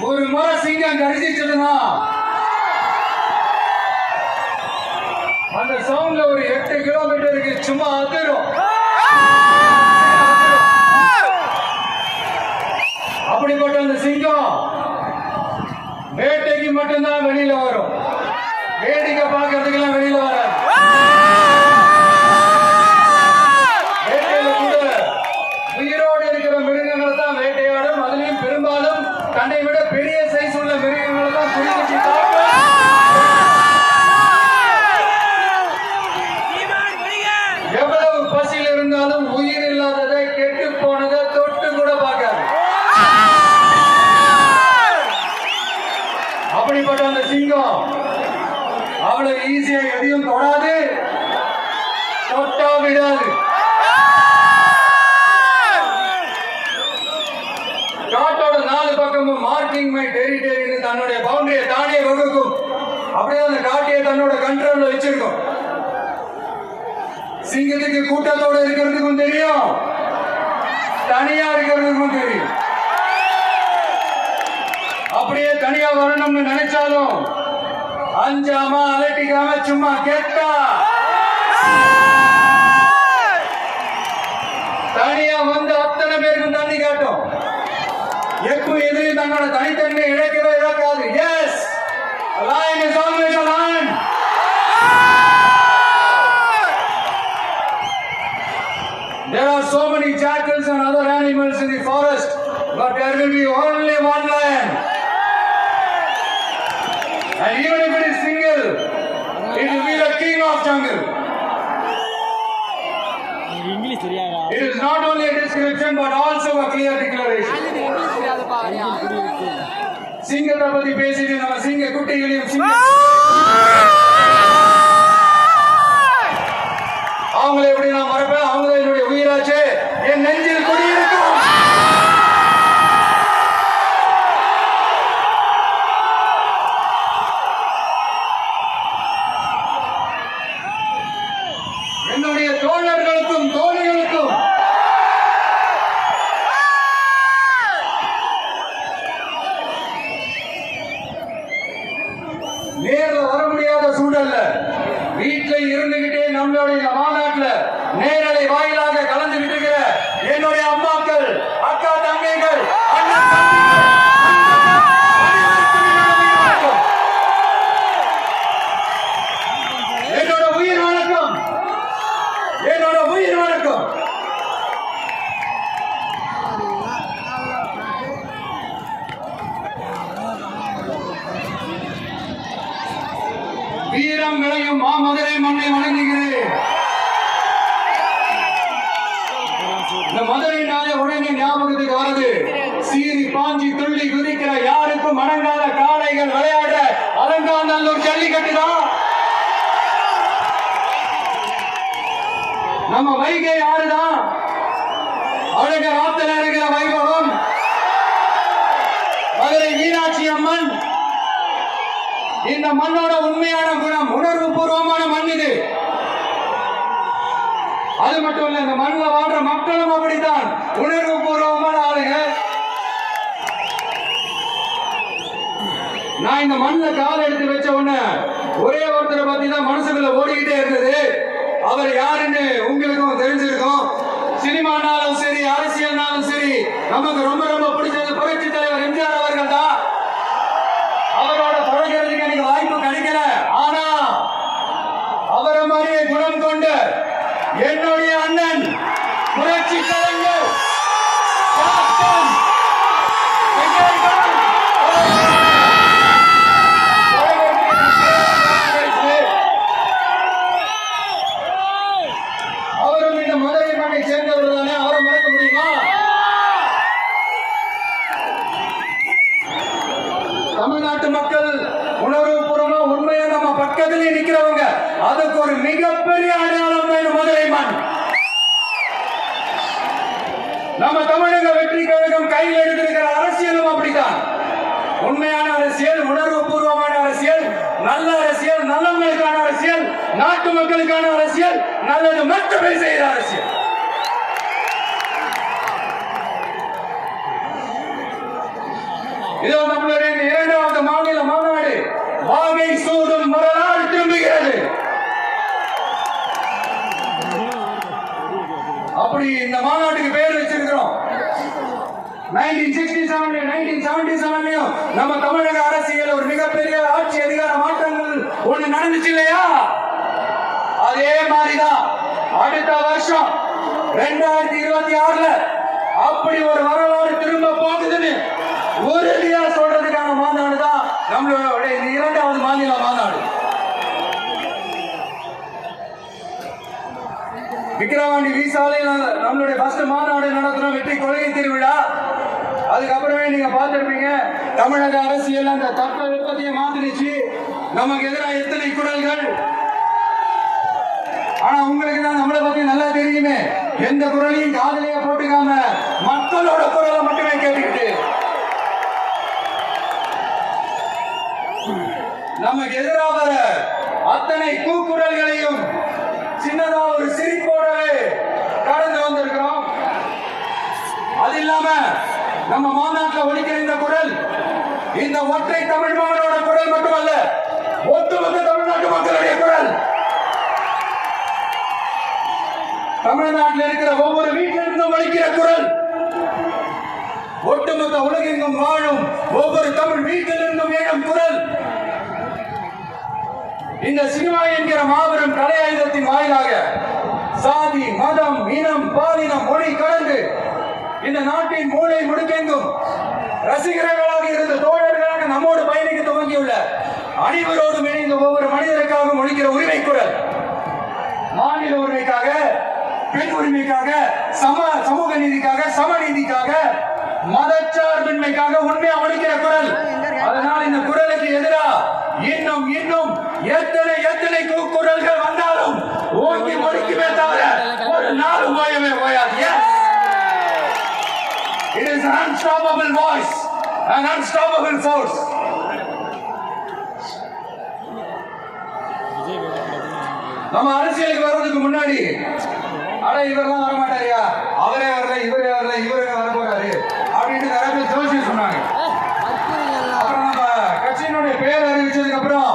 ஒரு முறை சிங்கம் கடிச்சிச்சுன்னா அந்த சவுண்ட்ல ஒரு 8 கிலோமீட்டருக்கு சும்மா அதிரும். அப்படிப்பட்ட அந்த சிங்கம் வேட்டைக்கு மட்டும்தான் வெளியில வரும், வேடிக்கை பார்க்கறதுக்கெல்லாம் வெளியில வராது. வேட்டையில கூட உயிரோடு இருக்கிற மிருகங்களை தான் வேட்டையாடும். அதுலயும் பெரும்பாலும் தன்னை விட பெரிய சைஸ் உள்ள மிருகங்களை தான் குறிப்பிட்டு எவ்வளவு பசியில் இருந்தாலும் உயிர் இல்லாததை கெட்டு போனதை தொட்டு கூட பார்க்காது. அப்படிப்பட்ட அந்த சிங்கம் அவ்வளவு ஈஸியா எதையும் தொடாது, தொட்டா விடாது. காட்டோட 4 பக்கமும் மார்க்கிங் மை டெரிட்டரி தன்னுடைய பவுண்டரியை தானே வகுக்கும். அப்படியே அந்த காட்டையை தன்னோட கண்ட்ரோல்ல வச்சிருக்கும். சிங்கத்துக்கு கூட்டத்தோட இருக்கிறதுக்கும் தெரியும், தனியா இருக்கிறதுக்கும் தெரியும். அப்படியே தனியா வரணும்னு நினைச்சாலும் அஞ்சாம அலட்டிக்காம சும்மா கேட்டா தனியா வந்து அத்தனை பேருக்கும் தண்ணி காட்டும். எப்பவும் எதிரையும் தன்னோட தனித்தன்மை இழக்கவே இழக்காது. Yes, a lion is always a lion. There are so many jackals and other animals in the forest, but there will be only one lion. And even if it is single, it will be the king of jungle. It is not only a description but also a clear declaration. சிங்கத்தை பத்தி பேசிட்டு நம்ம சிங்க குட்டிகளையும் அவங்களை எப்படி நான் மறப்பேன்? அவங்க என்னுடைய உயிராச்சு, என் நெஞ்சில் குடியிருக்கும். என்னுடைய தோழர்களுக்கும் தோழிகளுக்கும் நேர்ல வர முடியாத சூழல்ல வீட்டுல இருந்துகிட்டே நம்மளுடைய மாநாட்டுல நேரலை வாயிலாக கலந்துகிட்டு இருக்கிற என்னுடைய அம்மாக்கள், அக்கா, தங்கைகள், அண்ணன், என்னோட உயிர் வணக்கம், என்னோட உயிர் வணக்கம். வீரம் விளையும் மாமதுரை மண்ணை வணங்குகிறேன். இந்த மதுரைனாலே உடனே ஞாபகத்துக்கு வருது சீறி பாஞ்சி துள்ளி குதிக்கிற யாருக்கும் அடங்காத காளைகள் விளையாடுற அலங்காநல்லூர் ஜல்லிக்கட்டு தான். நம்ம வைகை யாருதான் அழகர் ஆத்துல இருக்கிற வைபவம் மதுரை மீனாட்சி அம்மன். இந்த மண்ணோட உண்மையான குணம் உணர்வு பூர்வமான மண் இது. அது மட்டும் இல்ல, இந்த மண்ணில் வாழ்ற மக்களும் அப்படித்தான் உணர்வு பூர்வமான ஆளுங்க. நான் இந்த மண்ணில் கால் எடுத்து வச்ச உடனே ஒரே ஒருத்தரை பத்தி தான் மனசுக்குள்ள ஓடிக்கிட்டே இருந்தது. அவர் யாருன்னு உங்களுக்கும் தெரிஞ்சிருக்கும். சினிமானாலும் சரி, அரசியல்னாலும் சரி, நமக்கு ரொம்ப ரொம்ப பிடிச்சது புரட்சி தலைவர் எம்ஜிஆர் அவர்கள் தான். அவரோட பழகிறதுக்கு எனக்கு வாய்ப்பு கிடைக்கல. ஆனா அவரை மாதிரியே குணம் கொண்டு என்னுடைய அண்ணன் புரட்சி கலைஞர் அவரும் இந்த மதுரை மண்ணை சேர்ந்தவர் தானே, அவரை மறக்க முடியுமா? தமிழ்நாட்டு மக்கள் உணர்வுபூர்வமா உண்மையா நம்ம பக்கத்திலே நிக்கிறவங்க, அதுக்கு ஒரு மிகப்பெரிய அடையாளம் வேணும். மதுரை மண். நம்ம தமிழக வெற்றி கழகம் கையில் எடுத்திருக்கிற அரசியலும் அப்படித்தான். உண்மையான அரசியல், உணர்வுபூர்வமான அரசியல், நல்ல அரசியல், நல்லவங்களுக்கான அரசியல், நாட்டு மக்களுக்கான அரசியல், நல்லது மட்டுமே செய்கிற அரசியல். இதோ நம்மளுடைய இரண்டாவது மாநில மாநாடு வாகை சூடும் வரலாறு திரும்புகிறது. அப்படி இந்த மாநாட்டுக்கு பேர் வச்சிருக்கிறோம். 1967 நம்ம தமிழக அரசியல் ஒரு மிகப்பெரிய ஆட்சி அதிகார மாற்றங்கள் ஒண்ணு நடந்துச்சு இல்லையா? அதே மாதிரிதான் அடுத்த வருஷம் 2026 அப்படி ஒரு வரலாறு திரும்ப போகுதுன்னு உறுதியா சொல்றதுக்கான மாநாடு தான் நம்மளுடைய இரண்டாவது மாநில மாநாடு. விக்கிரவாண்டி வீசாலையில் நம்மளுடைய ஃபர்ஸ்ட் மாநாடு நடத்துறோம், வெற்றி கொள்கை திருவிழா. அதுக்கப்புறமே நீங்க பார்த்திருப்பீங்க, தமிழக அரசியல் அந்த தட்ப வெப்பத்தையை மாத்திடுச்சு. நமக்கு எதிராக எத்தனை குரல்கள். ஆனா உங்களுக்கு தான் நம்மளை பத்தி நல்லா தெரியுமே, எந்த குரலையும் காதலியா போட்டுக்காம மக்களோட குரலை மட்டுமே கேட்டுக்கிட்டு நமக்கு எதிராக வர அத்தனை கூக்குரல்களையும் சின்னதா ஒரு சிரிப்போடவே கடந்து வந்திருக்கிறோம். அது இல்லாம நம்ம மாநாட்டில் ஒலிக்கிற இந்த குரல், இந்த ஒற்றை தமிழ் மகனோட குரல் மட்டுமல்ல, ஒட்டுமொத்த தமிழ்நாட்டு மக்களுடைய குரல். தமிழ்நாட்டில் இருக்கிற ஒவ்வொரு வீட்டிலிருந்தும் ஒலிக்கிற குரல், ஒட்டுமொத்த உலகெங்கும் வாழும் ஒவ்வொரு தமிழ் வீட்டிலிருந்தும் எழும் குரல். இந்த சினிமா என்கிற மாபெரும் கலையாயுதத்தின் வாயிலாக சாதி, மதம், இனம், பாலினம், மொழி கடந்து இந்த நாட்டின் மூளை முடுக்கெங்கும் ரசிகர்களாக இருந்த தோழர்களாக நம்மோடு பயணிக்க துவங்கியுள்ள அனைவரோடும் இணைந்த ஒவ்வொரு மனிதருக்காக ஒலிக்கிற உரிமை குரல். மாநில உரிமைக்காக, பெண் உரிமைக்காக, சமூக நீதிக்காக, சமநீதிக்காக, மதச்சார்பின்மைக்காக உண்மையா ஒலிக்கிற குரல். அதனால் இந்த குரலுக்கு எதிராக இன்னும் இன்னும் எத்தனை குரல்கள் வந்தாலும் ஓங்கி ஒலிக்குமே தவிர ஒரு நாள் ஓயவே ஓயாது. It is an unstoppable voice, an unstoppable force. நம்ம அரசியலுக்கு வர்றதுக்கு முன்னாடி, அட இவரெல்லாம் வர மாட்டாரியா, அவரே வரல, இவரே வரல, இவரே வர போறாரு அப்படின்னு நிறைய பேர் ஜோசியம் சொன்னாங்க. அப்புறம் நம்ம கட்சியினுடைய பேர் அறிவிச்சதுக்கு அப்புறம்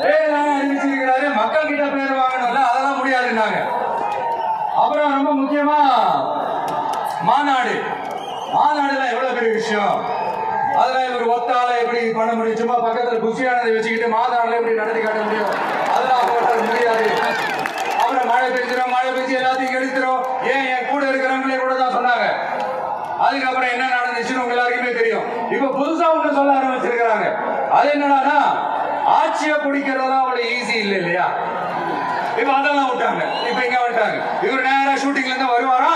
பேர் அறிவிச்சிருக்கிறாரு, மக்கள் கிட்ட பேர் வாங்கணும்ல, அதெல்லாம் முடியாதுன்னாங்க. அப்புறம் ரொம்ப முக்கியமா மாநாடுல எவ்வளவு பெரிய விஷயம். அதெல்லாம் இவர் ஒத்தால எப்படி பண்ண முடியும், சும்மா பக்கத்துல குஷியானதை வச்சுக்கிட்டு மாநாடுல எப்படி நடத்தி காட்ட முடியும், அதெல்லாம் போட்டால் முடியாது. அப்புறம் மழை பெஞ்சு எல்லாத்தையும் கெடுத்துரும். ஏன் என் கூட இருக்கிறவங்களே கூட தான் சொன்னாங்க. அதுக்கப்புறம் என்ன நடந்துச்சுன்னு உங்க எல்லாருக்குமே தெரியும். இப்ப புதுசா ஒண்ணு சொல்ல ஆரம்பிச்சிருக்கிறாங்க. அது என்னன்னா, ஆட்சியை பிடிக்கிறதெல்லாம் அவ்வளவு ஈஸி இல்லை இல்லையா? இப்ப அதெல்லாம் விட்டாங்க. இப்ப இங்க வந்துட்டாங்க. இவர் நேரா ஷூட்டிங்ல இருந்து வருவாரா,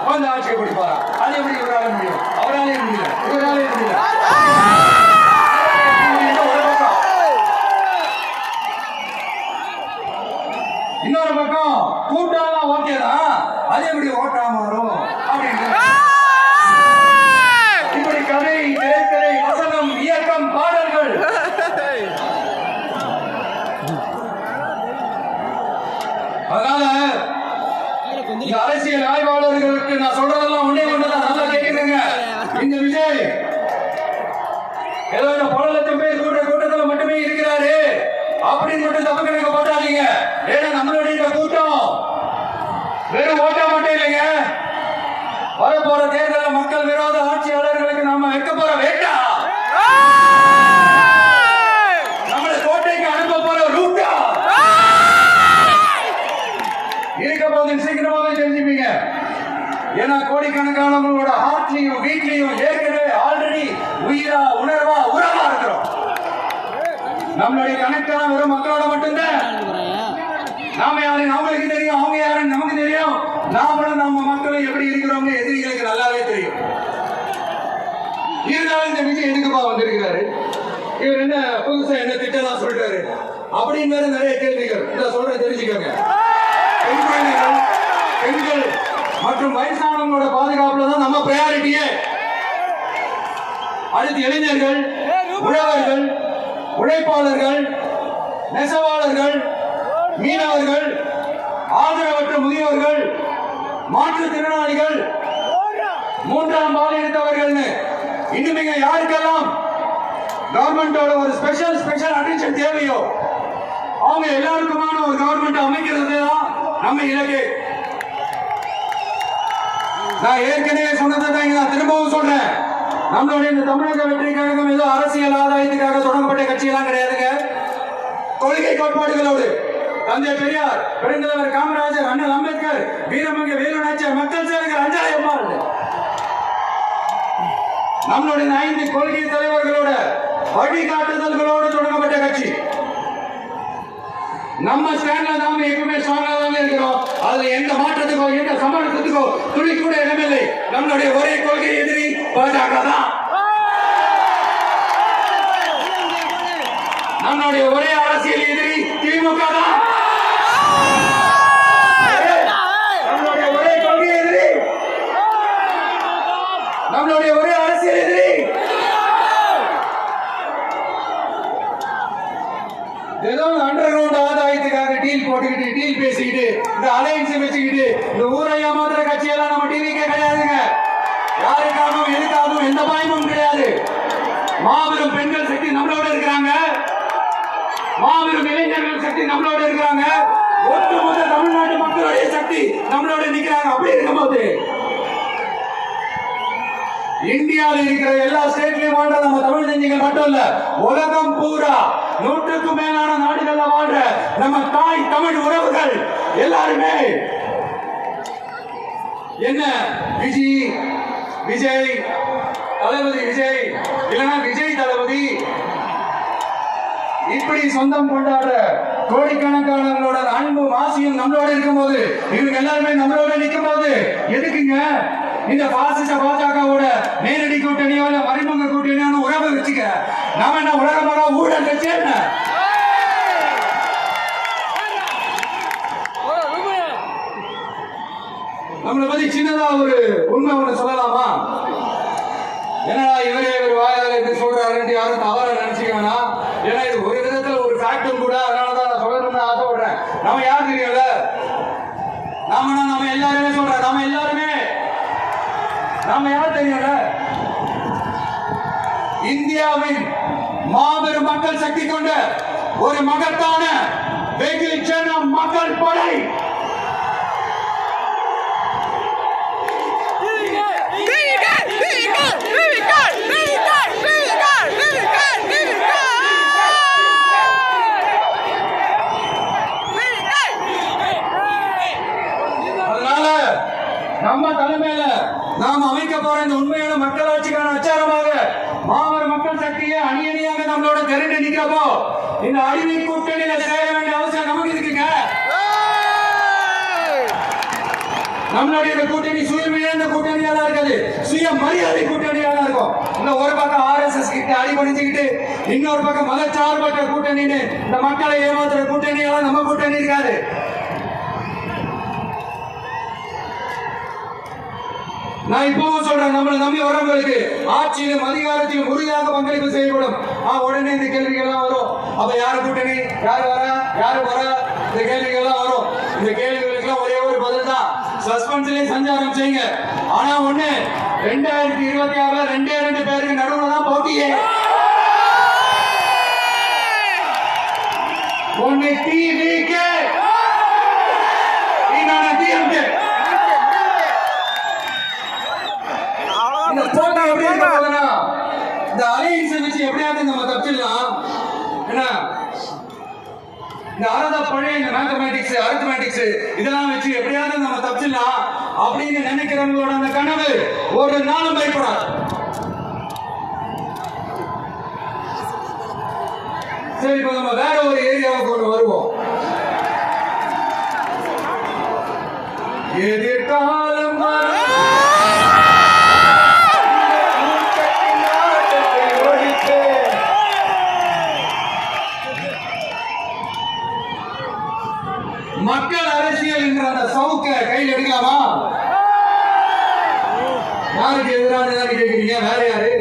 வந்து ஆட்சியை பிடிப்பாரா. அது எப்படி இவரால முடியும்? அவராலே முடியல, இவராலே முடியல. இன்னொரு பக்கம் கூட்டாலாம் ஓகே தான், அது எப்படி ஓட்டாம வரும் அப்படின்னு இப்படி கதை, திரைக்கதை, வசனம், இயக்கம், பாடல்கள். அதனால இந்த அரசியல் ஆய்வாளர்களுக்கு நான் சொல்றதெல்லாம் ஒண்ணுதான் நல்லா கேட்குதுங்க. இந்த விஜய் ஏதோ பல லட்சம் பேர் கூட்டத்தில் மட்டுமே இருக்கிறாரு அப்படின்னு மட்டும் தப்பு கணக்கு போட்டாதீங்க. ஏன்னா நம்மளுடைய கூட்டம் வெறும் ஓட்டா மட்டும் இல்லைங்க. வரப்போற தேர்தலில் மக்கள் விரோத ஆட்சியாளர்களுக்கு நாம வைக்க போற வேட்டா, நம்மளை கோட்டைக்கு அனுப்ப போற ரூட்டா இருக்க போது சீக்கிரமாவே தெரிஞ்சுப்பீங்க. ஏன்னா கோடிக்கணக்கானவங்களோட ஹார்ட்லயும் வீட்லயும் ஏற்கனவே ஆல்ரெடி உயிரா, உணர்வா, உறவா இருக்கிறோம். நம்மளுடைய கணக்கான வெறும் மக்களோட மட்டும்தான். நாம யாருன்னு அவங்களுக்கு தெரியும், அவங்க யாருன்னு நமக்கு தெரியும். நாமளும் நம்ம மக்களும் எப்படி இருக்கிறோம் எதிரிகளுக்கு நல்லாவே தெரியும். இருந்தாலும் இந்த விஜய் எதுக்குப்பா வந்திருக்கிறாரு? இவர் என்ன புதுசா என்ன திட்டலாம் சொல்றாரு அப்படின்னு வேற நிறைய கேள்விகள் இத சொல்றேன், தெரிஞ்சுக்கோங்க. பெண் குழந்தைகள், பெண்கள் மற்றும் வயசானவங்களோட பாதுகாப்புல தான் நம்ம பிரையாரிட்டியே. அடுத்து இளைஞர்கள், உழவர்கள், உழைப்பாளர்கள், நெசவாளர்கள், மீனவர்கள், ஆதரவற்ற முதியோர்கள், மாற்றுத்திறனாளிகள், மூன்றாம் பாலினத்தவர்கள்னு இன்னும் இங்க யாருக்கெல்லாம் கவர்மெண்டோட ஒரு ஸ்பெஷல் அட்டென்ஷன் தேவையோ அவங்க எல்லாருக்குமான ஒரு கவர்மெண்ட் அமைக்கிறது தான் நம்ம இலக்கு. நான் ஏற்கனவே சொன்னதை நான் திரும்பவும் சொல்றேன். நம்மளுடைய இந்த தமிழக வெற்றி கழகம் ஏதோ அரசியல் ஆதாயத்துக்காக தொடங்கப்பட்ட கட்சியெல்லாம் கிடையாதுங்க. கொள்கை கோட்பாடுகளோடு தந்தை பெரியார், பெருந்தலைவர் காமராஜர், அண்ணல் அம்பேத்கர், வீரமங்க வேலு நாச்சியார், மக்கள் சேவகர் அஞ்சலை அம்மாள், நம்மளுடைய 5 கொள்கை தலைவர்களோட வழிகாட்டுதல்களோடு தொடங்கப்பட்ட கட்சி. நம்ம ஸ்டாண்ட்ல நாம எப்பவுமே ஸ்ட்ராங்கா தான் இருக்கிறோம். அதுல எந்த மாற்றத்துக்கோ எந்த சமரசத்துக்கோ துளி கூட இடமில்லை. நம்மளுடைய ஒரே கொள்கை எதிரி பாஜக தான். நம்மளுடைய ஒரே அரசியல் எதிரி திமுக தான். நம்மளுடைய ஒரே கொள்கை எதிரி, நம்மளுடைய ஒரே அரசியல் எதிரி ஏதோ அண்டர் கிரவுண்ட் ஆதாயத்துக்காக டீல் போட்டுக்கிட்டு டீல் பேசிக்கிட்டு இந்த அலையன்ஸ் வச்சுக்கிட்டு இந்த ஊரை ஏமாத்துற கட்சியெல்லாம் நம்ம டிவிக்கே கிடையாதுங்க. யாருக்காகவும் எதுக்காகவும் எந்த பயமும் கிடையாது. மாபெரும் பெண்கள் சக்தி நம்மளோட இருக்கிறாங்க, மாபெரும் இளைஞர்கள் சக்தி நம்மளோட இருக்கிறாங்க, ஒட்டுமொத்த தமிழ்நாட்டு மக்களுடைய சக்தி நம்மளோட நிக்கிறாங்க. அப்படி இருக்கும்போது இந்தியாவில் இருக்கிற எல்லா ஸ்டேட்லயும் வாழ்ற நம்ம தமிழ் நெஞ்சங்கள் மட்டும் இல்ல, உலகம் பூரா 100க்கும் மேலான நாடுகள்ல வாழ்ற நம்ம தாய் தமிழ் உறவுகள் எல்லாருமே என்ன விஜய் தளபதி விஜய் இல்லைன்னா விஜய் தளபதி இப்படி சொந்தம் கொண்டாடுற கோடிக்கணக்கானவர்களோட அன்பு வாசியும் நம்மளோட இருக்கும் போது, இவங்க எல்லாருமே நம்மளோட நிற்கும் போது எதுக்குங்க இந்த பாசிச பாஜகவோட நேரடி கூட்டணியோ இல்ல மறைமுக கூட்டணியான உறவை வச்சுக்க? நாம என்ன உலகமாக ஊழல் வச்சு என்ன? நம்மளை பத்தி சின்னதா ஒரு உண்மை ஒண்ணு சொல்லலாமா? என்னடா இவரே ஒரு வாயால எப்படி சொல்றாருன்னு யாரும் தவறா நினைச்சுக்க வேணாம். ஏன்னா இது ஒரு விதத்துல ஒரு ஃபேக்டும் கூட. அதனாலதான் நான் சொல்லணும்னு ஆசைப்படுறேன். நம்ம யார் தெரியல, நாம எல்லாருமே சொல்றோம். நாம யார் தெரியல? இந்தியாவின் மாபெரும் மக்கள் சக்தி கொண்ட ஒரு மகத்தான வெகுஜன மக்கள் படை. அதனால நம்ம தலைமையில நாம் அமைக்க போற இந்த உண்மையான மக்களாட்சிக்கான அச்சாரமாக மாபெரும் மக்கள் சக்தியை அணியணியாக நம்மளோட திரண்டு நிக்கிறப்போ இந்த அடிமை கூட்டணியில சேர வேண்டிய அவசியம் நமக்கு இருக்குங்க. நம்மளுடைய கூட்டணி சுயமிழந்த கூட்டணியாதான் இருக்காது, சுய மரியாதை கூட்டணியாதான் இருக்கும். இந்த ஒரு பக்கம் RSS கிட்ட அடிபணிச்சுக்கிட்டு, இன்னொரு பக்கம் மதச்சார்பற்ற கூட்டணின்னு இந்த மக்களை ஏமாத்துற கூட்டணியெல்லாம் நம்ம கூட்டணி இருக்காது. நான் இப்பவும் சொல்றேன், நம்மளை நம்பி வரவங்களுக்கு ஆட்சியிலும் அதிகாரத்திலும் உறுதியாக பங்களிப்பு செய்யப்படும். உடனே இந்த கேள்விகள் எல்லாம் வரும். அப்ப யாரு கூட்டணி, யாரு வர, இந்த கேள்விகள் எல்லாம் வரும். இந்த கேள்விகளுக்கு எல்லாம் ஒரே ஒரு பதில் தான், சஸ்பென்ஸ்லயே சஞ்சாரம் செய்யுங்க. ஆனா ஒண்ணு, 2026 2 பேருக்கு நடுவுல தான் போட்டியே. ஒண்ணு TVK, இன்னொன்னு DMK. இந்த அலையன்ஸ் வச்சு எப்படியாவது நம்ம தப்பிச்சிடலாம். என்ன இந்த பழைய இந்த மேத்தமேட்டிக்ஸ், அரித்மெட்டிக்ஸ் இதெல்லாம் வச்சு எப்படியாவது நம்ம தப்பிச்சிடலாம் அப்படின்னு நினைக்கிறவங்களோட அந்த கனவு ஒரு நாளும் பயப்படாது. சரி, இப்ப நம்ம வேற ஒரு ஏரியாவுக்கு கொண்டு வருவோம். எதிர்காலம் யாருக்கு எதிரானதான் கேட்கிறீங்க? வேற யாரு?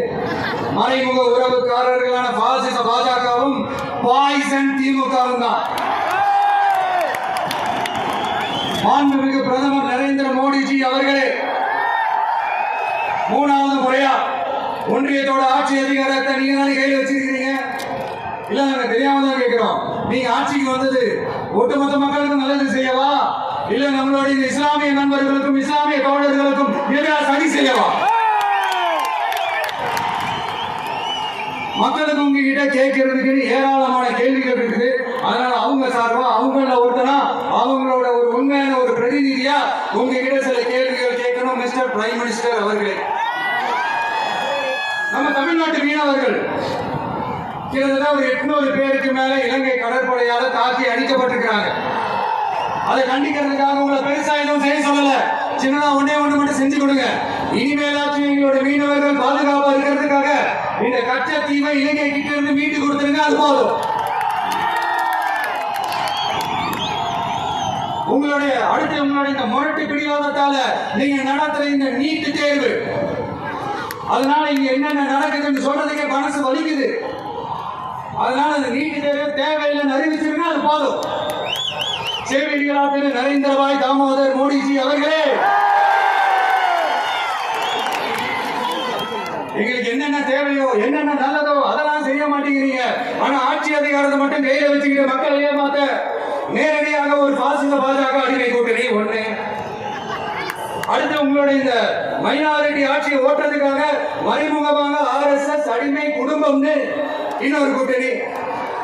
மறைமுக உறவுக்காரர்களான பாசிச பாஜகவும் பாய்சன் திமுகவும் தான். மாண்புமிகு பிரதமர் நரேந்திர மோடிஜி அவர்களே 3வது முறையா ஒன்றியத்தோட ஆட்சி அதிகாரத்தை நீங்க தானே கையில் வச்சிருக்கீங்க. இல்ல நாங்க தெரியாம தான் கேட்கிறோம். நீங்க ஆட்சிக்கு வந்தது ஒட்டுமொத்த மக்களுக்கும் நல்லது செய்யவா, இல்ல நம்மளுடைய இஸ்லாமிய நண்பர்களுக்கும் இஸ்லாமிய தோழர்களுக்கும் எதிராக சதி செய்யவா? மக்களுக்கு உங்ககிட்ட கேட்கறதுக்கு ஏராளமான கேள்விகள் இருக்குது. அதனால அவங்க சார்பா அவங்கள ஒருத்தனா அவங்களோட ஒரு உண்மையான ஒரு பிரதிநிதியா உங்ககிட்ட சில கேள்விகள் கேட்கணும். மிஸ்டர் பிரைம் மினிஸ்டர் அவர்களே, நம்ம தமிழ்நாட்டு மீனவர்கள் கிட்டத்தட்ட ஒரு 800 பேருக்கு மேல இலங்கை கடற்படையால தாக்கி அடிக்கப்பட்டிருக்கிறாங்க. அதை கண்டிக்கிறதுக்காக உங்களை பெருசா எதுவும் செய்ய சொல்லல. சின்னதா ஒன்னே ஒண்ணு மட்டும் செஞ்சு கொடுங்க. இனிமேலாச்சும் எங்களுடைய மீனவர்கள் பாதுகாப்பா இருக்கிறதுக்காக இந்த கச்சத்தீவை இலங்கை கிட்ட இருந்து மீட்டு கொடுத்துருங்க. அது போதும். உங்களுடைய இந்த முரட்டு பிடிவாதத்தால நீங்க நடத்துற இந்த நீட்டு தேர்வு, அதனால இங்க என்னென்ன நடக்குதுன்னு சொல்றதுக்கே மனசு வலிக்குது. அதனால அந்த நீட்டு தேர்வு தேவையில்லைன்னு அறிவிச்சிருங்க. அது போதும். சேவைகளா திரு நரேந்திரபாய் தாமோதர் மோடிஜி அவர்களே, எங்களுக்கு என்னென்ன தேவையோ என்னென்ன நல்லதோ அதெல்லாம் செய்ய மாட்டேங்கிறீங்க. ஆனா ஆட்சி அதிகாரத்தை மட்டும் கையில வச்சுக்கிட்டு மக்களை ஏமாத்த நேரடியாக ஒரு பாசிச பாஜக அடிமை கூட்டணி ஒண்ணு. அடுத்து உங்களுடைய இந்த மைனாரிட்டி ஆட்சியை ஓட்டுறதுக்காக மறைமுகமாக RSS அடிமை குடும்பம்னு இன்னொரு கூட்டணி.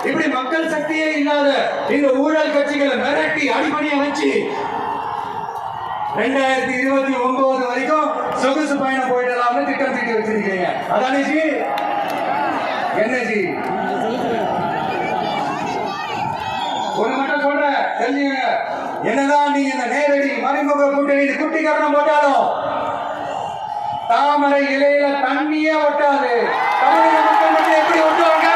இப்படி மக்கள் சக்தியே இல்லாத இந்த ஊழல் கட்சிகளை மிரட்டி அடிப்படையை வச்சு 2029 வரைக்கும் சொகுசு பயணம் போயிடலாம்னு திட்டம் தீட்டி வச்சிருக்கீங்க. அதானே ஜி? என்ன ஜி? ஒண்ணு மட்டும் சொல்ற தெரிஞ்சுங்க, என்னதான் நீங்க இந்த நேரடி மறைமுக கூட்டணி குட்டிக்கரணம் போட்டாலும் தாமரை இலையில தண்ணியே ஒட்டாது. தமிழக மக்கள் மட்டும் எப்படி ஒட்டுவாங்க?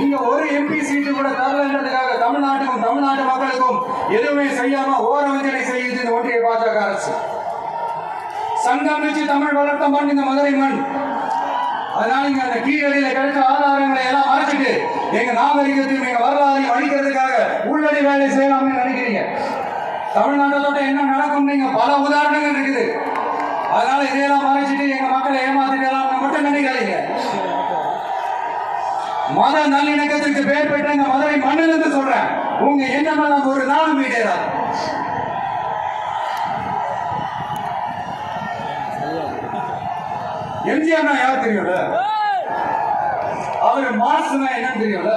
இங்க ஒரு MP சீட்டு கூட தரலன்றதுக்காக தமிழ்நாட்டுக்கும் தமிழ்நாட்டு மக்களுக்கும் எதுவுமே செய்யாம ஓரவஞ்சனை செய்யுது இந்த ஒன்றிய பாஜக அரசு. சங்கம் வச்சு தமிழ் வளர்த்த மண் இந்த மதுரை மண். அதனால இங்க அந்த கீழடியில கிடைச்ச ஆதாரங்களை எல்லாம் மறைச்சிட்டு எங்க நாகரிகத்தையும் எங்க வரலாறையும் அழிக்கிறதுக்காக உள்ளடி வேலை செய்யலாம்னு நினைக்கிறீங்க. தமிழ்நாட்டோட என்ன நடக்கும் நீங்க பல உதாரணங்கள் இருக்குது. அதனால இதையெல்லாம் மறைச்சிட்டு எங்க மக்களை ஏமாத்திடலாம் மட்டும் நினைக்காதீங்க. மத நல்லிணக்கத்திற்கு பெயர் பெற்ற இந்த மதுரை மண்ணிலிருந்து சொல்றேன், உங்க எண்ணமெல்லாம் ஒரு நாள் மீடேறா. எம்ஜிஆர் யார் தெரியும்ல, அவர் மாசுனா என்னன்னு தெரியும்ல.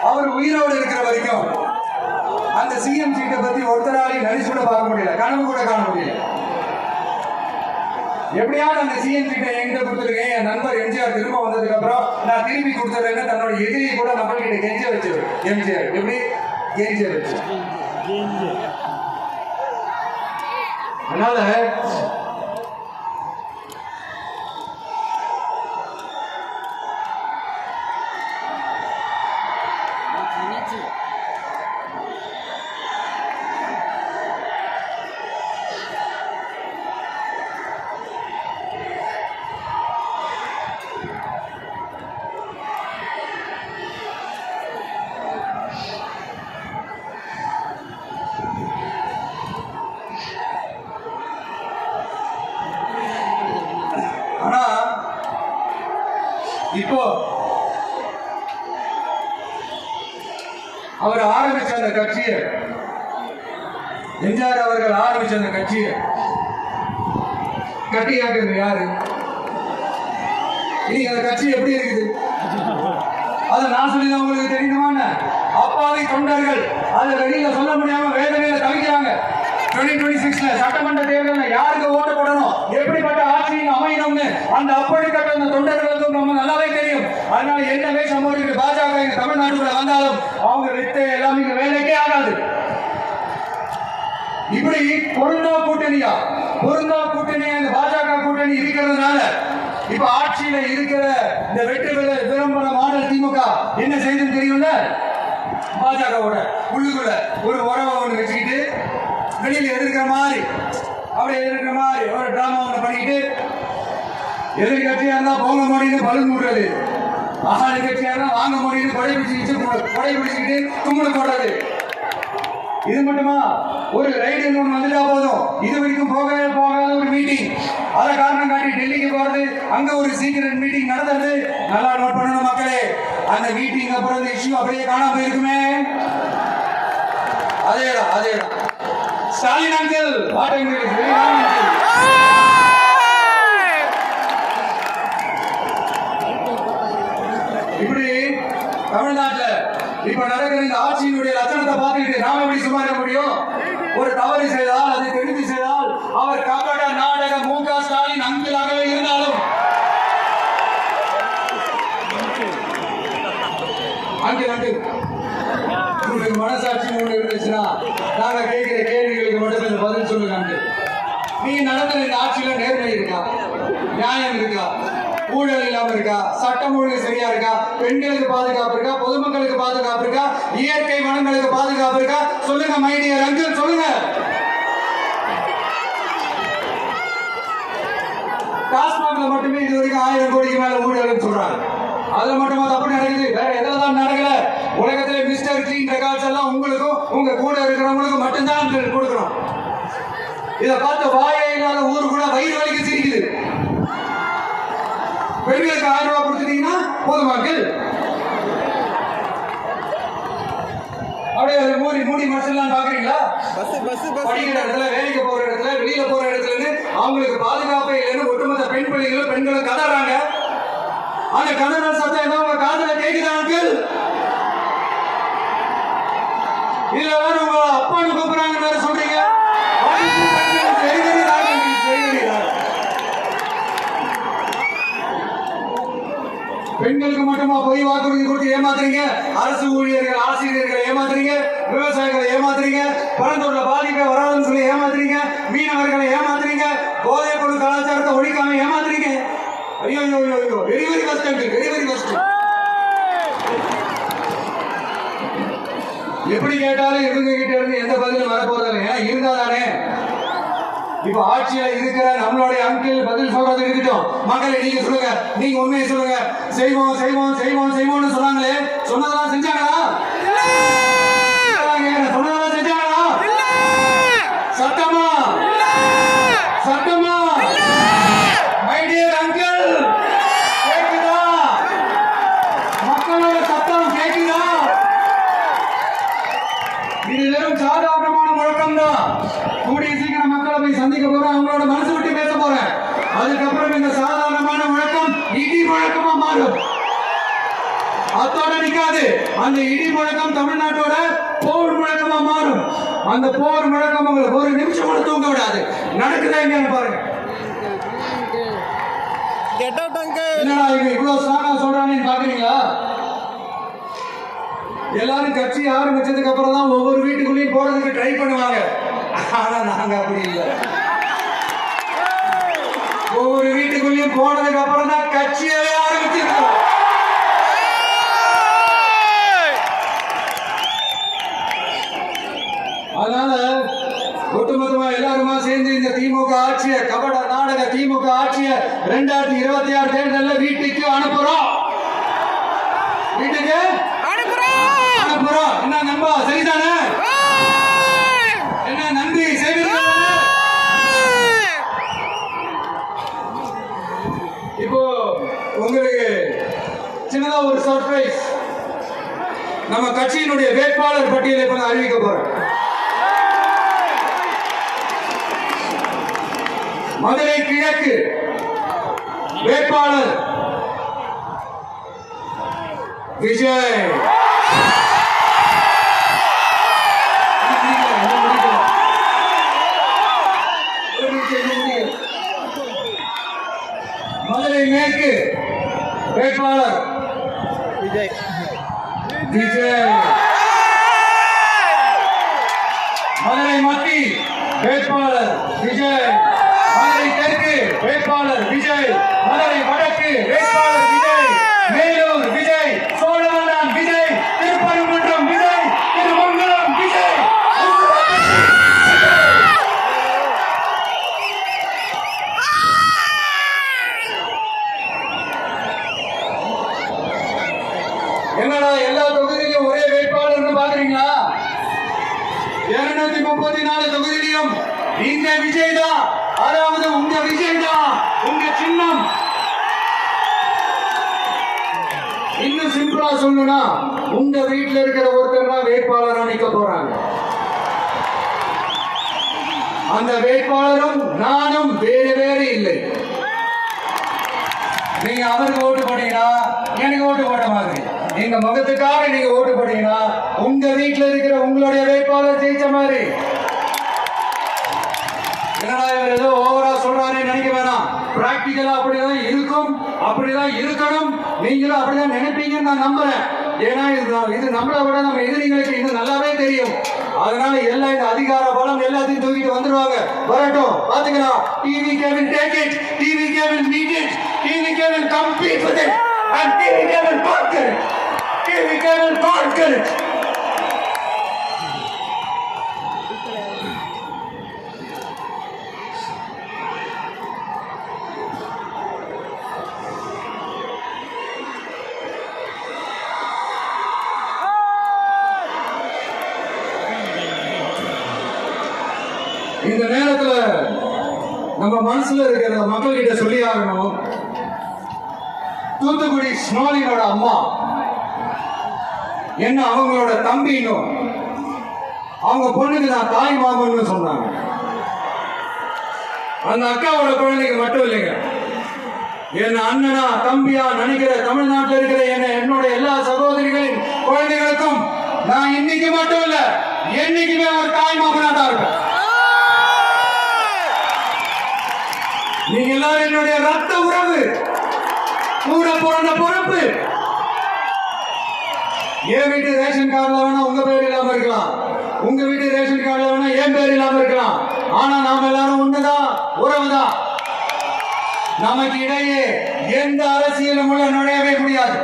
அவர் உயிரோடு இருக்கிற வரைக்கும் அந்த CM சீட்டை பத்தி ஒருத்தராலையும் நடிச்சு கூட பார்க்க முடியல, கனவு கூட காண முடியல. எப்படியாவது அந்த CM சீட்டை என்கிட்ட கொடுத்துருக்கேன், என் நண்பர் எம்ஜிஆர் திரும்ப வந்ததுக்கு அப்புறம் நான் திரும்பி கொடுத்துறேன்னு தன்னோட எதிரியை கூட நம்மள்கிட்ட கெஞ்ச வச்சவர் எம்ஜிஆர். எப்படி கெஞ்ச வச்சு. அதனால இப்போ அவர் ஆரம்பிச்ச அந்த கட்சியை, எம்ஜிஆர் அவர்கள் ஆரம்பிச்ச அந்த கட்சியை கட்டியாக்குறது யாரு? இன்னைக்கு அந்த கட்சி எப்படி இருக்குது? அதை நான் சொல்லிதான் உங்களுக்கு தெரியுமா? அப்பாவி தொண்டர்கள் அதை வெளியில சொல்ல முடியாம வேதனையில தவிக்கிறாங்க. 2026 சட்டமன்ற தேர்தலில் யாருக்கு ஓட்டு போடணும், எப்படிப்பட்ட ஆட்சியும் அமையணும்னு அந்த அப்படிப்பட்ட அந்த தொண்டர்களுக்கும் நம்ம நல்லாவே தெரியும். அதனால என்ன வேஷம் போட்டு பாஜக எங்க தமிழ்நாட்டுக்குள்ள வந்தாலும் அவங்க வித்த எல்லாமே இங்க வேலைக்கே ஆகாது. இப்படி பொருந்தா கூட்டணியா இந்த பாஜக கூட்டணி இருக்கிறதுனால இப்ப ஆட்சியில இருக்கிற இந்த வெற்றி விளம்பர மாடல் திமுக என்ன செய்யுதுன்னு தெரியும்ல. பாஜகவோட உள்ளுக்குள்ள ஒரு உறவை ஒன்று வச்சுக்கிட்டு வெளியில எதிர்க்கிற மாதிரி அப்படியே எதிர்க்கிற மாதிரி ஒரு டிராமா ஒன்று பண்ணிக்கிட்டு எதிர்கட்சியா இருந்தா போங்க மோடின்னு பலன் விடுறது, ஆளு கட்சியா இருந்தா வாங்க மோடின்னு கொடை பிடிச்சிக்கிட்டு கும்பிடு போடுறது. இது மட்டுமா? ஒரு ரைடு ஒன்று வந்துட்டா போதும், இது வரைக்கும் போகாத ஒரு மீட்டிங், அதை காரணம் காட்டி டெல்லிக்கு போறது, அங்க ஒரு சீக்கிரட் மீட்டிங் நடந்தது. நல்லா நோட் பண்ணணும் மக்களே, அந்த மீட்டிங் அப்புறம் இந்த இஷ்யூ அப்படியே காணாம போயிருக்குமே. அதேதான் ஸ்டாலின் அங்கிள் இப்படி தமிழ்நாட்டுல இப்ப நடக்கிற இந்த ஆட்சியினுடைய லட்சணத்தை பார்த்துக்கிட்டு நாம எப்படி சும்மா இருக்க முடியும்? ஒரு தவறு செய்தால், அதை தெரிந்து செய்தால், அவர் கபட நாடக மு.க. ஸ்டாலின் அங்கிளாகவே இருந்தாலும் அங்கிள் உங்களுக்கு மனசாட்சி ஒன்று இருந்துச்சுன்னா நாங்க கேட்கிற கேள்விகளுக்கு மட்டும் பதில் சொல்லுங்க. அங்கிள், நீங்க நடந்த இந்த ஆட்சியில நேர்மை இருக்கா? நியாயம் இருக்கா? ஊழல் இல்லாம இருக்கா? சட்டம் ஒழுங்கு சரியா இருக்கா? பெண்களுக்கு பாதுகாப்பு இருக்கா? பொதுமக்களுக்கு பாதுகாப்பு இருக்கா? இயற்கை வளங்களுக்கு பாதுகாப்பு இருக்கா? சொல்லுங்க மை டியர் அங்கிள், சொல்லுங்க. டாஸ்மாக்ல மட்டுமே இது வரைக்கும் 1000 கோடிக்கு மேல ஊழல் சொல்றாங்க. அதுல மட்டுமா தப்பு நடக்குது? வேற எதுல தான் நடக்கல? உலகத்திலே மிஸ்டர் கிளீன் ரெக்கார்ட்ஸ் எல்லாம் உங்களுக்கும் உங்க கூட இருக்கிறவங்களுக்கும் மட்டும்தான் கொடுக்கணும். இதை பார்த்து வாயே இல்லாத ஊரு கூட வயிறு வலிக்கு சிரிக்குது. பெண்களுக்கு 1000 ரூபாய் கொடுத்துட்டீங்கன்னா போதுமாக்கள் அப்படியே மூடி மனசெல்லாம் பாக்குறீங்களா? படிக்கிற இடத்துல, வேலைக்கு போற இடத்துல, வெளியில போற இடத்துல அவங்களுக்கு பாதுகாப்பே இல்லைன்னு ஒட்டுமொத்த பெண் பிள்ளைகளும் பெண்களும் கதறாங்க. அந்த கதற சத்தம் ஏதோ உங்க காதுல கேக்குதாங்க? இதுல வேற உங்க அப்பான்னு கூப்பிடுறாங்க வேற சொல்றீங்க. பெண்களுக்கு மட்டுமா பொய் வாக்குறுதி கொடுத்து ஏமாத்துறீங்க? அரசு ஊழியர்கள், ஆசிரியர்களை ஏமாத்துறீங்க, விவசாயிகளை ஏமாத்துறீங்க, பரந்தூர்ல பாதிப்பே வராதுன்னு சொல்லி ஏமாத்துறீங்க, மீனவர்களை ஏமாத்துறீங்க, போதைப் பொருள் கலாச்சாரத்தை ஒழிக்காம ஏமாத்துறீங்க. ஐயோ வெரி வெரி கஷ்டம், வெரி வெரி கஷ்டம். எப்படி கேட்டாலும் இவங்க கிட்ட இருந்து எந்த பதிலும் வரப்போறதில்லை. ஏன்னா இருந்தா தானே. இப்ப ஆட்சியில இருக்கிற நம்மளுடைய அங்கிள் பதில் சொல்றது இருக்கட்டும். மக்களை நீங்க சொல்லுங்க, நீங்க உண்மையை சொல்லுங்க. செய்வோம்னு சொன்னாங்களே, சொன்னதெல்லாம் செஞ்சாங்களா? சொன்னதெல்லாம் செஞ்சாங்களா? சத்தமா மை டியர் அங்கிள், கேக்குதா? மக்களோட சத்தம் கேக்குதா? இது வெறும் சாதாரணமான முழக்கம் தான். கூடிய சீக்கிரம் மக்களை போய் சந்திக்க போறேன், அவங்களோட மனசு விட்டு பேச போறேன். அதுக்கப்புறம் இந்த சாதாரணமான முழக்கம் இடி முழக்கமா மாறும். அத்தோட நிக்காது. அந்த இடி முழக்கம் தமிழ்நாட்டோட போர் முழக்கமா மாறும். அந்த போர் முழக்கம் உங்களுக்கு ஒரு நிமிஷம் கூட தூங்க விடாது. நடக்குதா இல்லையான்னு பாருங்க. என்னடா இவங்க இவ்வளவு ஸ்ட்ராங்கா சொல்றான்னு பாக்குறீங்களா? எல்லாரும் கட்சி ஆரம்பிச்சதுக்கு அப்புறம் தான் ஒவ்வொரு வீட்டுக்குள்ளேயும் போறதுக்கு ட்ரை பண்ணுவாங்க. ஆனா நாங்க அப்படி இல்லை. ஒவ்வொரு வீட்டுக்குள்ளேயும் போனதுக்கு அப்புறம் தான் கட்சியவே ஆரம்பிச்சிருக்கோம். அதனால ஒட்டுமொத்தமா எல்லாருமா சேர்ந்து இந்த திமுக ஆட்சிய, கபட நாடக திமுக ஆட்சிய 2026 தேர்தலில் வீட்டுக்கு அனுப்புறோம். வீட்டுக்கு அனுப்புறோம். என்ன நண்பா, சரிதானே? என்ன நன்றி செய்வீர்கள்? இப்போ உங்களுக்கு சின்னதா ஒரு சர்ப்ரைஸ். நம்ம கட்சியினுடைய வேட்பாளர் பட்டியலை இப்ப அறிவிக்க போறேன். மதுரை கிழக்கு வேட்பாளர் விஜய். மதுரை மேற்கு வேட்பாளர் விஜய். மதுரை மத்தி வேட்பாளர் விஜய். மதுரை தெற்கு வேட்பாளர் விஜய். மதுரை வடக்கு வேட்பாளர் விஜய். மேலூர் விஜய். சோழவந்தான் விஜய். திருப்பரங்குன்றம் விஜய். என்னடா எல்லா தொகுதியிலும் ஒரே வேட்பாளர் பாக்குறீங்களா? 234 தொகுதியிலும் இந்த விஜய் தான், அதாவது உங்க விஜய் தான் உங்க சின்னம். இன்னும் சிம்பிளா சொல்லணும்னா உங்க வீட்டுல இருக்கிற ஒருத்தர் தான் வேட்பாளரா நிக்க போறாங்க. அந்த வேட்பாளரும் நானும் வேறு வேறு இல்லை. நீங்க அவருக்கு ஓட்டு போட்டீங்கன்னா எனக்கு ஓட்டு போட்ட மாதிரி, எங்க முகத்துக்காக நீங்க ஓட்டு போட்டீங்கன்னா உங்க வீட்டுல இருக்கிற உங்களுடைய வேட்பாளர் ஜெயிச்ச மாதிரி. என்னடா இவர் ஏதோ ஓவரா சொல்றாரு நினைக்க வேணாம். பிராக்டிகலா அப்படிதான் இருக்கும், அப்படிதான் இருக்கணும். நீங்களும் அப்படிதான் நினைப்பீங்கன்னு நான் நம்புறேன். ஏன்னா இது நம்மளை விட நம்ம எதிரிகளுக்கு இன்னும் நல்லாவே தெரியும். அதனால எல்லாம் இந்த அதிகார பலம் எல்லாத்தையும் தூக்கிட்டு வந்துருவாங்க. வரட்டும், பாத்துக்கலாம். TVK will take it, TVK will meet it, TVK will compete with it, and TVK will conquer it, TVK will conquer it. இந்த நேரத்துல நம்ம மனசுல இருக்கிற மக்கள் கிட்ட சொல்லி ஆகணும். தூத்துக்குடி ஸ்டாலினோட அம்மா என்ன அவங்களோட தம்பினும் அவங்க பொண்ணுக்கு நான் தாய் மாமன்னு சொன்னாங்க. அந்த அக்காவோட குழந்தைக்கு மட்டும் இல்லைங்க, என்ன அண்ணனா தம்பியா நினைக்கிற தமிழ்நாட்டில் இருக்கிற என்னோட எல்லா சகோதரிகளின் குழந்தைகளுக்கும் நான் இன்னைக்கு மட்டும் இல்ல என்னைக்குமே ஒரு தாய் மாமனா தான் இருப்பேன். நீங்க எல்லாரும் என்னுடைய ரத்த உறவு, கூட பிறந்த பொறுப்பு. என் வீட்டு ரேஷன் கார்டுல வேணா உங்க பேர் இல்லாம இருக்கலாம், உங்க வீட்டு ரேஷன் கார்டுல வேணா என் பேர் இல்லாம இருக்கலாம். ஆனா நாம எல்லாரும் ஒண்ணுதான், உறவுதான். நமக்கு இடையே எந்த அரசியலும் உள்ள நுழையவே முடியாது.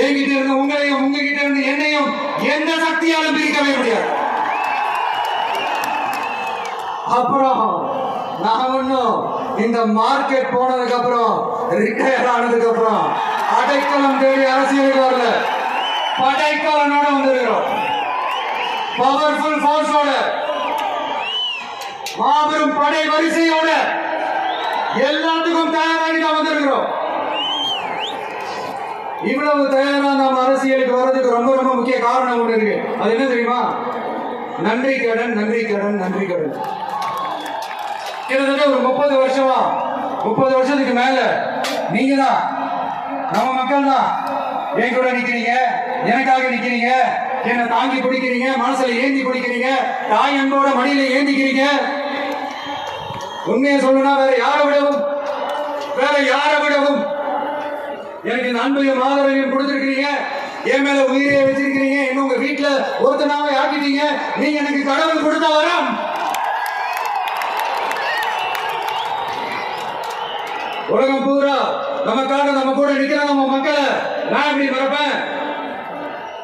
என்கிட்ட இருந்து உங்களையும் உங்ககிட்ட இருந்து என்னையும் எந்த சக்தியாலும் பிரிக்கவே முடியாது. அப்புறம் நான் ஒன்னும் இந்த மார்க்கெட் போனதுக்கு அப்புறம் ரிட்டையர் ஆனதுக்கு அப்புறம் அடைக்கலம் தேடி அரசியலுக்கு வரல, படைக்கலனோட வந்திருக்கிறோம். பவர்ஃபுல் போர்ஸோட, மாபெரும் படை வரிசையோட எல்லாத்துக்கும் தயாராகி தான் வந்திருக்கிறோம். இவ்வளவு தயாரா நாம் அரசியலுக்கு வர்றதுக்கு ரொம்ப ரொம்ப முக்கிய காரணம் ஒன்று இருக்கு. அது என்ன தெரியுமா? நன்றி கடன், நன்றி கடன், நன்றி கடன். கிட்டத்தட்ட ஒரு 30 வருஷத்துக்கு மேல நீங்க தான், நம்ம மக்கள் தான் என் கூட நிக்கிறீங்க, எனக்காக நிக்கிறீங்க, என்னை தாங்கி பிடிக்கிறீங்க, மனசுல ஏந்தி பிடிக்கிறீங்க, தாய் அன்போட மடியில ஏந்திக்கிறீங்க. உண்மையை சொல்லணும்னா வேற யாரை விடவும் எனக்கு இந்த அன்பையும் ஆதரவையும் கொடுத்திருக்கிறீங்க. என் மேல உயிரை வச்சிருக்கிறீங்க. என்ன உங்க வீட்டுல ஒருத்தனாவே ஆக்கிட்டீங்க. நீங்க எனக்கு கடவுள் கொடுத்த வரம். உலகம் பூரா நமக்காக நம்ம கூட நிக்கிற நம்ம மக்களை நான் எப்படி மறப்பேன்?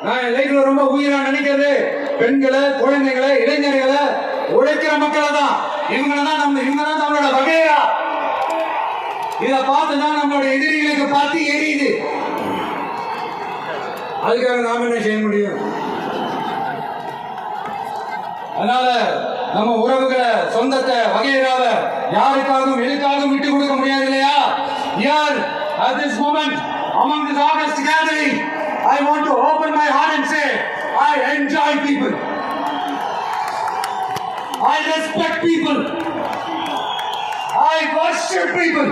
நான் என் லைஃப்ல ரொம்ப உயிரா நினைக்கிறது பெண்களை, குழந்தைகளை, இளைஞர்களை, உழைக்கிற மக்களை தான். இவங்க தான் நம்மளோட வகையா. இதை பார்த்துதான் நம்மளோட எதிரிகளுக்கு பார்த்து எரியுது. அதுக்காக நாம என்ன செய்ய முடியும்? அதனால நம்ம உறவுகளை, சொந்தத்தை, வகையறாவை யாருக்காகவும் எதுக்காகவும் விட்டு கொடுக்க முடியாது இல்லையா? Here at this moment among this August gathering, I want to open my heart and say I enjoy people, I respect people, I worship people.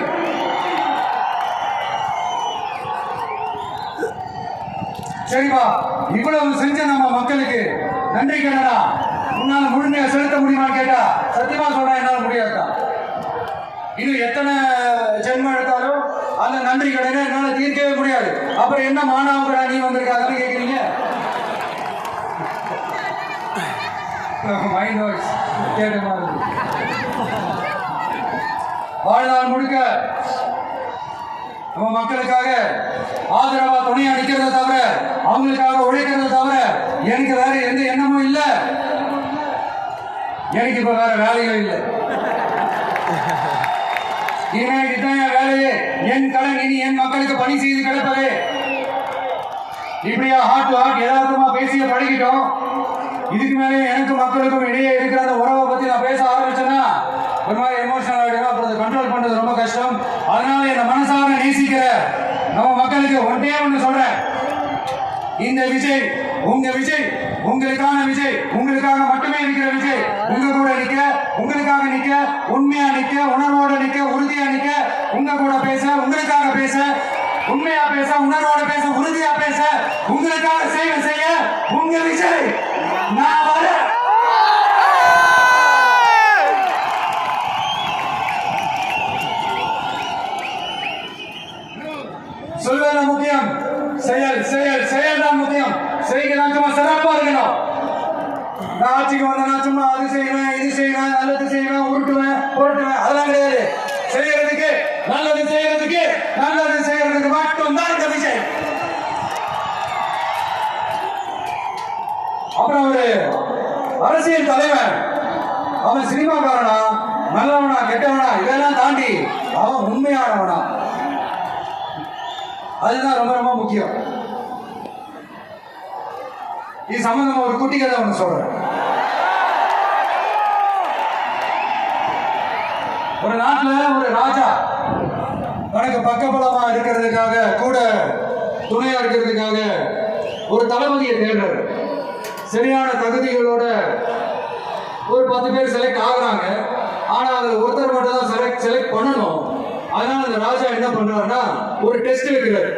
சரிப்பா, இவ்வளவு செஞ்ச நம்ம மக்களுக்கு நன்றி கடனா உன்னால முழுமையா செலுத்த முடியுமான்னு கேட்டா சத்தியமா சொல்றேன், என்னால முடியாதுதான். இன்னும் எத்தனை ஜென்மம் எடுத்தாலும் அந்த நன்றி கடனை என்னால தீர்க்கவே முடியாது. அப்புறம் என்ன மாணவர்களா நீ வந்திருக்காங்கன்னு கேட்குறீங்க? வாழ்நாள் முழுக்க நம்ம மக்களுக்காக ஆதரவா துணையா நிக்கிறத தவிர, அவங்களுக்காக உழைக்கிறத தவிர எனக்கு வேற எந்த எண்ணமும் இல்லை. எனக்கு இப்ப வேற வேலைகள் இல்லை. இனிமேல் இதுதான் என் வேலையே, என் கடன் இனி என் மக்களுக்கு பணி செய்து கிடப்பதே. இப்படியா ஹார்ட் டு ஹார்ட் யதார்த்தமா பேசிய பழகிட்டோம். இதுக்கு மேலே எனக்கு மக்களுக்கும் இடையே இருக்கிற அந்த உறவை பத்தி நான் பேச ஆரம்பிச்சேன்னா ஒரு மாதிரி எமோஷனல் ஆகிடும். அப்புறம் கண்ட்ரோல் பண்றது ரொம்ப கஷ்டம். அதனால என்ன மனசார நேசிக்கிற நம்ம மக்களுக்கு ஒன்றே ஒன்று சொல்றேன், இந்த விஜய் உங்க விஜய், உங்களுக்கான விஜய், உங்களுக்காக மட்டுமே இருக்கிற விஜய். உங்க கூட நிக்க, உங்களுக்காக நிக்க, உண்மையா நிக்க, உணர்வோட நிக்க, உறுதியா நிக்க, உங்க கூட பேச, உங்களுக்காக பேச, உண்மையா பேச, உணர்வோட பேச, உறுதியா பேச, உங்களுக்காக சேவை செய்ய உங்க விஜய் நான் வர. சொல்வது முக்கியம், செயல் செயல் செயல் தான் முக்கியம். செய்கிறான் சும்மா சிறப்பா இருக்கணும். நான் ஆட்சிக்கு வந்தேன்னா சும்மா அது செய்வேன், இது செய்வேன், நல்லது செய்வேன், உருட்டுவேன், புரட்டுவேன், அதெல்லாம் கிடையாது. செய்யறதுக்கு நல்லது செய்யறதுக்கு நல்லது செய்யறதுக்கு மட்டும் தான் இந்த விஷயம். அப்புறம் ஒரு அரசியல் தலைவன் அவன் சினிமாக்காரனா, நல்லவனா, கெட்டவனா இதெல்லாம் தாண்டி அவன் உண்மையானவனா, அதுதான் ரொம்ப ரொம்ப முக்கியம். இது சம்பந்தமா ஒரு குட்டி கதை ஒன்று சொல்றேன். ஒரு நாட்டுல ஒரு ராஜா தனக்கு பக்கபலமா இருக்கிறதுக்காக, கூட துணையா இருக்கிறதுக்காக ஒரு தளபதியை தேடுறாரு. சரியான தகுதிகளோட ஒரு 10 பேர் செலக்ட் ஆகுறாங்க. ஆனா அதுல ஒருத்தர் மட்டும் தான் செலக்ட் பண்ணணும். அதனால அந்த ராஜா என்ன பண்றாருன்னா ஒரு டெஸ்ட் வைக்கிறாரு.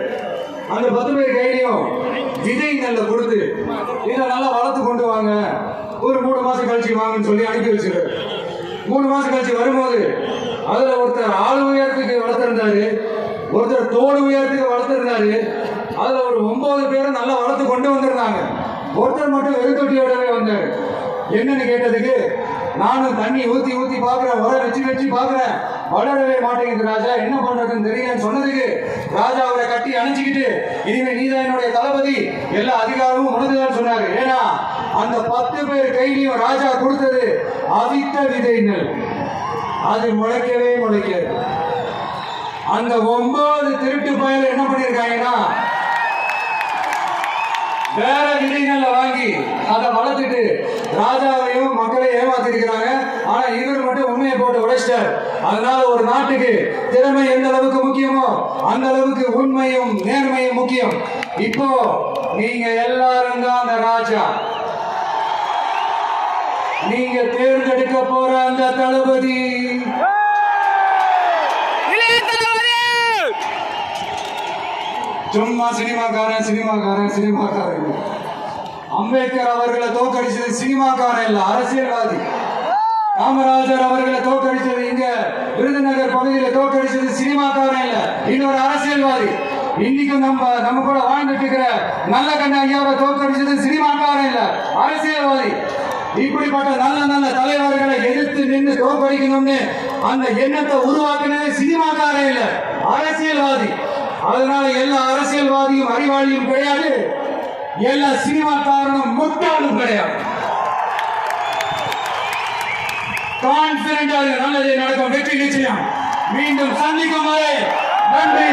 அந்த 10 பேர் கையிலையும் விதை நெல்லை கொடுத்து இதை நல்லா வளர்த்து கொண்டு வாங்க, ஒரு 3 மாசம் கழிச்சு வாங்கன்னு சொல்லி அனுப்பி வச்சிருக்காரு. 3 மாசம் கழிச்சு வரும்போது அதுல ஒருத்தர் ஆள் உயரத்துக்கு வளர்த்திருந்தாரு, ஒருத்தர் தோல் உயரத்துக்கு வளர்த்திருந்தாரு. அதுல ஒரு 9 பேரும் நல்லா வளர்த்து கொண்டு வந்திருந்தாங்க. ஒருத்தர் மட்டும் வெறுத்தொட்டியோடவே வந்தாரு. என்னன்னு கேட்டதுக்கு, நானும் தண்ணி ஊத்தி ஊத்தி பாக்குறேன், உர வச்சு பாக்குறேன், வளரவே மாட்டேங்குது ராஜா, என்ன பண்றதுன்னு தெரியலன்னு சொன்னதுக்கு ராஜா அவரை கட்டி அணைச்சிக்கிட்டு, இனிமே நீதான் என்னுடைய தளபதி, எல்லா அதிகாரமும் உனதுதான் சொன்னாரு. ஏன்னா அந்த 10 பேர் கையிலையும் ராஜா கொடுத்தது அவித்த விதை நெல், அது முளைக்கவே முளைக்காது. அந்த 9 திருட்டு பயல் என்ன பண்ணிருக்காங்கன்னா வேற விதைகளை வாங்கி அதை வளர்த்துட்டு ராஜாவையும் மக்களையும் ஏமாத்திருக்கிறாங்க. ஆனா இவர் மட்டும் உண்மையை போட்டு உடைச்சிட்டார். அதனால ஒரு நாட்டுக்கு திறமை எந்த அளவுக்கு முக்கியமோ அந்த அளவுக்கு உண்மையும் நேர்மையும் முக்கியம். இப்போ நீங்க எல்லாரும் தான் அந்த ராஜா. நீங்க தேர்ந்தெடுக்க போற அந்த தளபதி சும்மா சினிமாக்காரன் சினிமாக்காரன் சினிமாக்காரன். அம்பேத்கர் அவர்களை தோக்கடிச்சது சினிமாக்காரன் இல்ல, அரசியல்வாதி. காமராஜர் அவர்களை தோக்கடிச்சது, இங்க விருதுநகர் பகுதியில தோக்கடிச்சது சினிமாக்காரன் இல்ல, இன்னொரு அரசியல்வாதி. இன்னைக்கும் நம்ம கூட வாழ்ந்துட்டு இருக்கிற நல்ல கண்ண ஐயாவை தோக்கடிச்சது சினிமாக்காரன் இல்ல, அரசியல்வாதி. இப்படிப்பட்ட நல்ல நல்ல தலைவர்களை எதிர்த்து நின்று தோக்கடிக்கணும்னு அந்த எண்ணத்தை உருவாக்கினது சினிமாக்காரன் இல்ல, அரசியல்வாதி. அதனால எல்லா அரசியல்வாதியும் அறிவாளியும் கிடையாது, எல்லா சினிமாக்காரனும் முட்டாளும் கிடையாது. கான்பிடென்ட் நல்லது நடக்கும், வெற்றி நிச்சயம். மீண்டும் சந்திக்கும் வரை நன்றி.